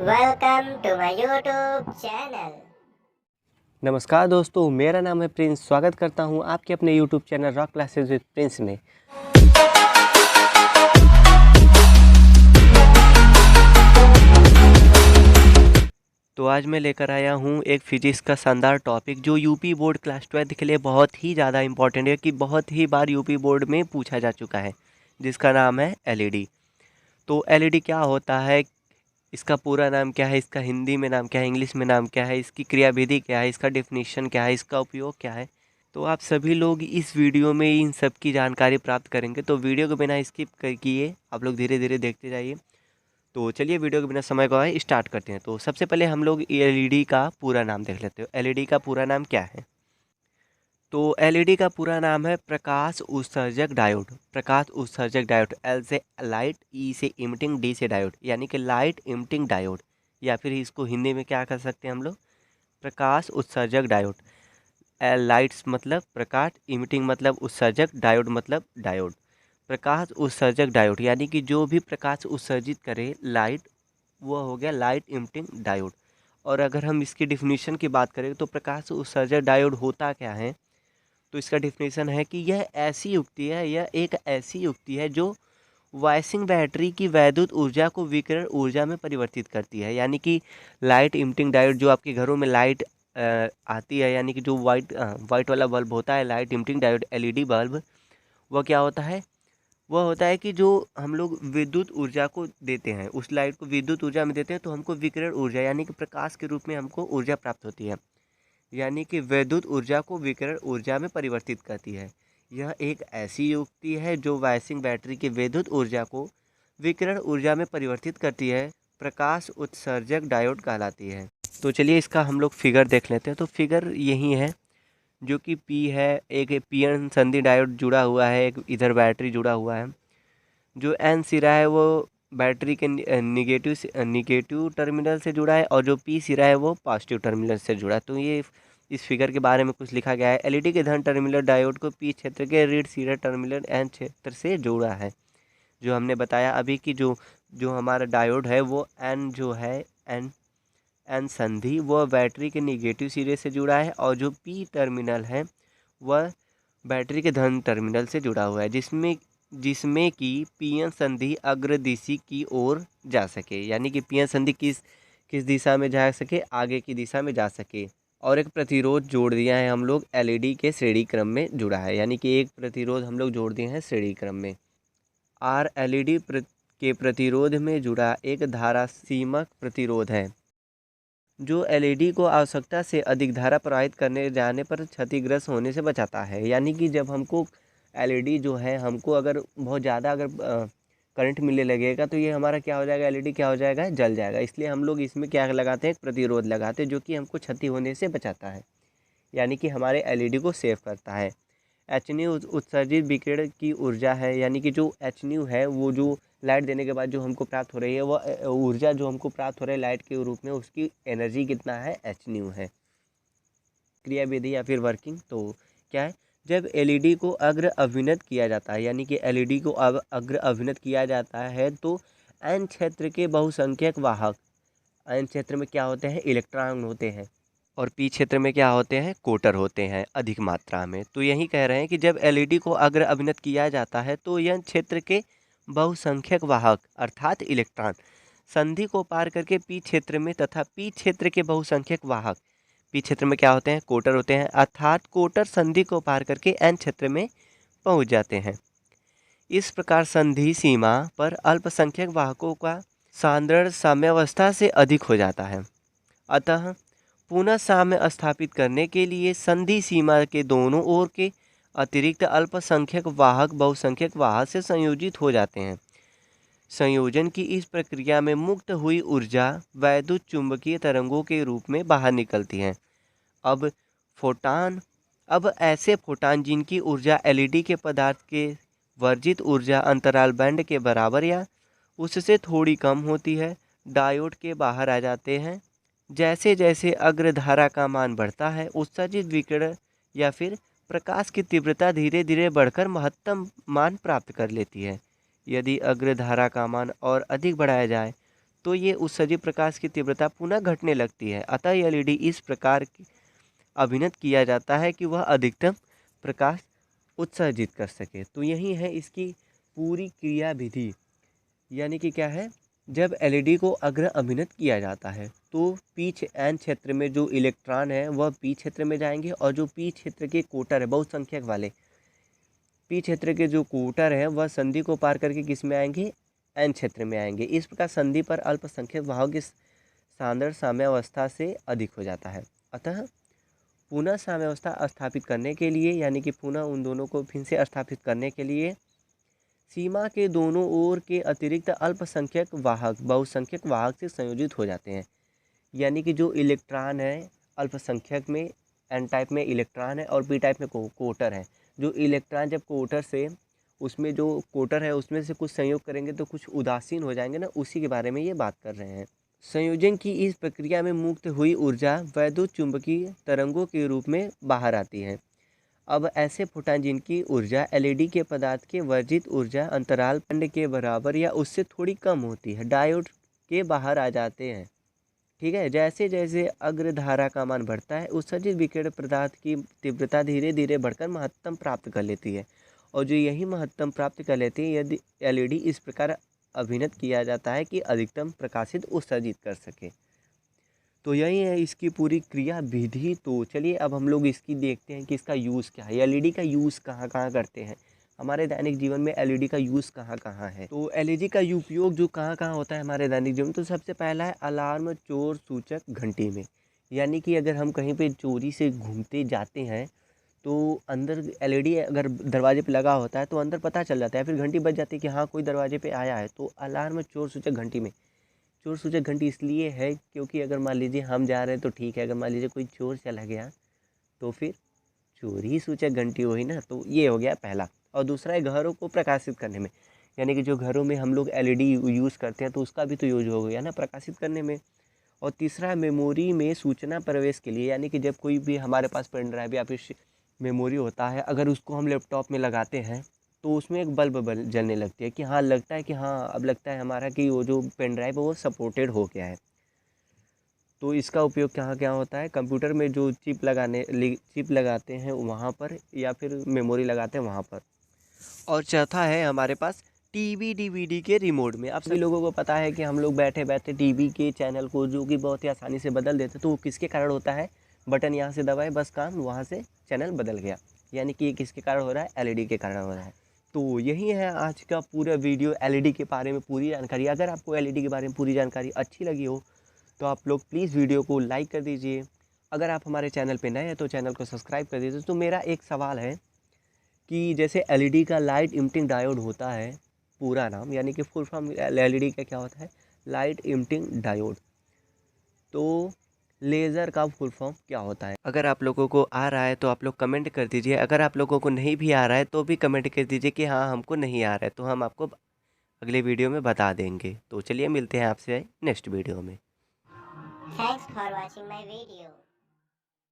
Welcome to my YouTube channel. नमस्कार दोस्तों, मेरा नाम है प्रिंस। स्वागत करता हूं आपके अपने YouTube channel rock classes with Prince में। तो आज मैं लेकर आया हूं एक फिजिक्स का शानदार टॉपिक जो यूपी बोर्ड क्लास 12 के लिए बहुत ही ज़्यादा इम्पोर्टेंट है कि बहुत ही बार यूपी बोर्ड में पूछा जा चुका है, जिसका नाम है एलईडी। तो एलईडी क्या होता है, इसका पूरा नाम क्या है, इसका हिंदी में नाम क्या है, इंग्लिश में नाम क्या है, इसकी क्रियाविधि क्या है, इसका डेफिनेशन क्या है, इसका उपयोग क्या है, तो आप सभी लोग इस वीडियो में इन सब की जानकारी प्राप्त करेंगे। तो वीडियो को बिना स्किप किए आप लोग धीरे धीरे देखते जाइए। तो चलिए वीडियो को बिना समय गवाए स्टार्ट करते हैं। तो सबसे पहले हम लोग एलईडी का पूरा नाम देख लेते हैं। एलईडी का पूरा नाम क्या है? तो एलईडी का पूरा नाम है प्रकाश उत्सर्जक डायोड। प्रकाश उत्सर्जक डायोड, एल से लाइट, ई से इमिटिंग, डी से डायोड, यानी कि लाइट इमिटिंग डायोड, या फिर इसको हिंदी में क्या कर सकते हैं हम लोग, प्रकाश उत्सर्जक डायोड। लाइट्स मतलब प्रकाश, इमिटिंग मतलब उत्सर्जक, डायोड मतलब डायोड। प्रकाश उत्सर्जक डायोड यानी कि जो भी प्रकाश उत्सर्जित करे लाइट, वो हो गया लाइट इमिटिंग डायोड। और अगर हम इसकी डिफिनीशन की बात करें तो प्रकाश उत्सर्जक डायोड होता क्या है, तो इसका डिफिनीशन है कि यह एक ऐसी युक्ति है जो वाइसिंग बैटरी की वैद्युत ऊर्जा को विकिरण ऊर्जा में परिवर्तित करती है। यानी कि लाइट इमिटिंग डायोड, जो आपके घरों में लाइट आती है, यानी कि जो वाइट वाला बल्ब होता है, light emitting diode LED bulb, वह क्या होता है, वह होता है कि जो हम लोग विद्युत ऊर्जा को देते हैं, उस लाइट को विद्युत ऊर्जा में देते हैं तो हमको विकिरण ऊर्जा यानी कि प्रकाश के रूप में हमको ऊर्जा प्राप्त होती है। यानी कि वैद्युत ऊर्जा को विकिरण ऊर्जा में परिवर्तित करती है। यह एक ऐसी युक्ति है जो वाइसिंग बैटरी की वैद्युत ऊर्जा को विकिरण ऊर्जा में परिवर्तित करती है, प्रकाश उत्सर्जक डायोड कहलाती है। तो चलिए इसका हम लोग फिगर देख लेते हैं। तो फिगर यही है, जो कि पी है, एक पीएन संधि डायोड जुड़ा हुआ है, एक इधर बैटरी जुड़ा हुआ है। जो एन सिरा है वो बैटरी के निगेटिव टर्मिनल से जुड़ा है, और जो पी सिरा है वो पॉजिटिव टर्मिनल से जुड़ा है। तो ये इस फिगर के बारे में कुछ लिखा गया है। एलईडी के धन टर्मिनल डायोड को पी क्षेत्र के ऋण सिरा टर्मिनल एन क्षेत्र से जोड़ा है। जो हमने बताया अभी कि जो जो हमारा डायोड है वो एन जो है, एन एन संधि, वह बैटरी के निगेटिव सिरे से जुड़ा है, और जो पी टर्मिनल है वह बैटरी के धन टर्मिनल से जुड़ा हुआ है, जिसमें जिसमें कि पीएन संधि अग्रदिशी की ओर जा सके। यानी कि पीएन संधि किस किस दिशा में जा सके, आगे की दिशा में जा सके। और एक प्रतिरोध जोड़ दिया है हम लोग, एलईडी के श्रेणी क्रम में जुड़ा है, यानी कि एक प्रतिरोध हम लोग जोड़ दिए हैं श्रेणी क्रम में। आर एलईडी के प्रतिरोध में जुड़ा एक धारा सीमक प्रतिरोध है, जो एलईडी को आवश्यकता से अधिक धारा प्रवाहित करने जाने पर क्षतिग्रस्त होने से बचाता है। यानी कि जब हमको एलईडी जो है, हमको अगर बहुत ज़्यादा अगर करंट मिलने लगेगा तो ये हमारा क्या हो जाएगा, एलईडी क्या हो जाएगा, जल जाएगा। इसलिए हम लोग इसमें क्या लगाते हैं, एक प्रतिरोध लगाते हैं जो कि हमको क्षति होने से बचाता है, यानी कि हमारे एलईडी को सेव करता है। एच न्यू उत्सर्जित विकिरण की ऊर्जा है, यानी कि जो एच न्यू है वो जो लाइट देने के बाद जो हमको प्राप्त हो रही है, वह ऊर्जा जो हमको प्राप्त हो रही है लाइट के रूप में, उसकी एनर्जी कितना है, एच न्यू है। क्रियाविधि या फिर वर्किंग तो क्या है, जब एलईडी को अग्र अभिनत किया जाता है, यानी कि एलईडी को अब अग्र अभिनत किया जाता है तो एन क्षेत्र के बहुसंख्यक वाहक, एन क्षेत्र में क्या होते हैं, इलेक्ट्रॉन होते हैं, और पी क्षेत्र में क्या होते हैं, कोटर होते हैं अधिक मात्रा में। तो यही कह रहे हैं कि जब एलईडी को अग्र अभिनत किया जाता है तो यह क्षेत्र के बहुसंख्यक वाहक अर्थात इलेक्ट्रॉन संधि को पार करके पी क्षेत्र में, तथा पी क्षेत्र के बहुसंख्यक वाहक पी क्षेत्र में क्या होते हैं, कोटर होते हैं, अर्थात कोटर संधि को पार करके एन क्षेत्र में पहुंच जाते हैं। इस प्रकार संधि सीमा पर अल्पसंख्यक वाहकों का सांद्रण साम्यावस्था से अधिक हो जाता है। अतः पुनः साम्य स्थापित करने के लिए संधि सीमा के दोनों ओर के अतिरिक्त अल्पसंख्यक वाहक बहुसंख्यक वाहक से संयोजित हो जाते हैं। संयोजन की इस प्रक्रिया में मुक्त हुई ऊर्जा वैद्युत चुंबकीय तरंगों के रूप में बाहर निकलती है। अब ऐसे फोटान जिनकी ऊर्जा एलईडी के पदार्थ के वर्जित ऊर्जा अंतराल बैंड के बराबर या उससे थोड़ी कम होती है, डायोड के बाहर आ जाते हैं। जैसे जैसे अग्रधारा का मान बढ़ता है, उत्सर्जित विकिरण या फिर प्रकाश की तीव्रता धीरे धीरे बढ़कर महत्तम मान प्राप्त कर लेती है। यदि अग्रधारा का मान और अधिक बढ़ाया जाए तो ये उत्सर्जित प्रकाश की तीव्रता पुनः घटने लगती है। अतः एलईडी इस प्रकार अभिनत किया जाता है कि वह अधिकतम प्रकाश उत्सर्जित कर सके। तो यही है इसकी पूरी क्रिया विधि। यानी कि क्या है, जब एलईडी को अग्र अभिनत किया जाता है तो पी एन क्षेत्र में जो इलेक्ट्रॉन है वह पी क्षेत्र में जाएंगे, और जो पी क्षेत्र के कोटर है बहुसंख्यक वाले पी क्षेत्र के जो कोटर है वह संधि को पार करके किस में आएंगे, एन क्षेत्र में आएंगे। इस प्रकार संधि पर अल्पसंख्यक वाहकों की सांद्र साम्यावस्था से अधिक हो जाता है। अतः पुनः साम्यावस्था स्थापित करने के लिए, यानी कि पुनः उन दोनों को फिर से स्थापित करने के लिए सीमा के दोनों ओर के अतिरिक्त अल्पसंख्यक वाहक बहुसंख्यक वाहक से संयोजित हो जाते हैं। यानी कि जो इलेक्ट्रॉन है अल्पसंख्यक में, एन टाइप में इलेक्ट्रॉन है और पी टाइप में कोटर है। जो इलेक्ट्रॉन जब कोटर से उसमें जो कोटर है उसमें से कुछ संयोग करेंगे तो कुछ उदासीन हो जाएंगे ना, उसी के बारे में ये बात कर रहे हैं। संयोजन की इस प्रक्रिया में मुक्त हुई ऊर्जा वैद्युत चुंबकीय तरंगों के रूप में बाहर आती है। अब ऐसे फोटॉन जिनकी ऊर्जा एलईडी के पदार्थ के वर्जित ऊर्जा अंतराल पिंड के बराबर या उससे थोड़ी कम होती है, डायोड के बाहर आ जाते हैं। ठीक है, जैसे जैसे अग्रधारा का मान बढ़ता है उत्सर्जित विकिरण पदार्थ की तीव्रता धीरे धीरे बढ़कर महत्तम प्राप्त कर लेती है, और जो यही महत्तम प्राप्त कर लेती है यदि एलईडी इस प्रकार अभिनत किया जाता है कि अधिकतम प्रकाशित उत्सर्जित कर सके। तो यही है इसकी पूरी क्रिया विधि। तो चलिए अब हम लोग इसकी देखते हैं कि इसका यूज़ क्या है, एलईडी का यूज़ कहाँ कहाँ करते हैं, हमारे दैनिक जीवन में एलईडी का यूज़ कहाँ कहाँ है। तो एलईडी का उपयोग जो कहाँ कहाँ होता है हमारे दैनिक जीवन में, तो सबसे पहला है अलार्म चोर सूचक घंटी में। यानी कि अगर हम कहीं पर चोरी से घूमते जाते हैं तो अंदर एलईडी अगर दरवाजे पे लगा होता है तो अंदर पता चल जाता है, फिर घंटी बज जाती है कि हाँ कोई दरवाजे पे आया है। तो अलार्म चोर सूचक घंटी में, चोर सूचक घंटी इसलिए है क्योंकि अगर मान लीजिए हम जा रहे हैं तो ठीक है, अगर मान लीजिए कोई चोर चला गया तो फिर चोरी सूचक घंटी हुई ना। तो ये हो गया पहला। और दूसरा है घरों को प्रकाशित करने में, यानी कि जो घरों में हम लोग एलईडी यूज़ करते हैं तो उसका भी तो यूज हो गया ना प्रकाशित करने में। और तीसरा है मेमोरी में सूचना प्रवेश के लिए, यानी कि जब कोई भी हमारे पास पेन ड्राइव या फिर मेमोरी होता है, अगर उसको हम लैपटॉप में लगाते हैं तो उसमें एक बल्ब जलने लगती है कि हाँ लगता है कि हाँ अब लगता है हमारा कि वो जो पेन ड्राइव है वो सपोर्टेड हो गया है। तो इसका उपयोग कहाँ क्या होता है, कंप्यूटर में जो चिप लगाते हैं वहाँ पर, या फिर मेमोरी लगाते हैं वहाँ पर। और चौथा है हमारे पास टीवी डीवीडी के रिमोट में। आप सभी लोगों को पता है कि हम लोग बैठे बैठे टीवी के चैनल को जो कि बहुत ही आसानी से बदल देते, तो वो किसके कारण होता है, बटन यहाँ से दबाए बस काम वहाँ से चैनल बदल गया। यानी कि ये किसके कारण हो रहा है, एलईडी के कारण हो रहा है। तो यही है आज का पूरा वीडियो एलईडी के बारे में पूरी जानकारी। अगर आपको एलईडी के बारे में पूरी जानकारी अच्छी लगी हो तो आप लोग प्लीज़ वीडियो को लाइक कर दीजिए। अगर आप हमारे चैनल पे नए हैं तो चैनल को सब्सक्राइब कर दीजिए। तो मेरा एक सवाल है कि जैसे एलईडी का लाइट इमिटिंग डायोड होता है पूरा नाम, यानी कि फुल फॉर्म एलईडी का क्या होता है, लाइट इमिटिंग डायोड। तो लेज़र का फुल फॉर्म क्या होता है। अगर आप लोगों को आ रहा है तो आप लोग कमेंट कर दीजिए, अगर आप लोगों को नहीं भी आ रहा है तो भी कमेंट कर दीजिए कि हाँ हमको नहीं आ रहा है, तो हम आपको अगले वीडियो में बता देंगे। तो चलिए मिलते हैं आपसे नेक्स्ट वीडियो में। Thanks for watching my video.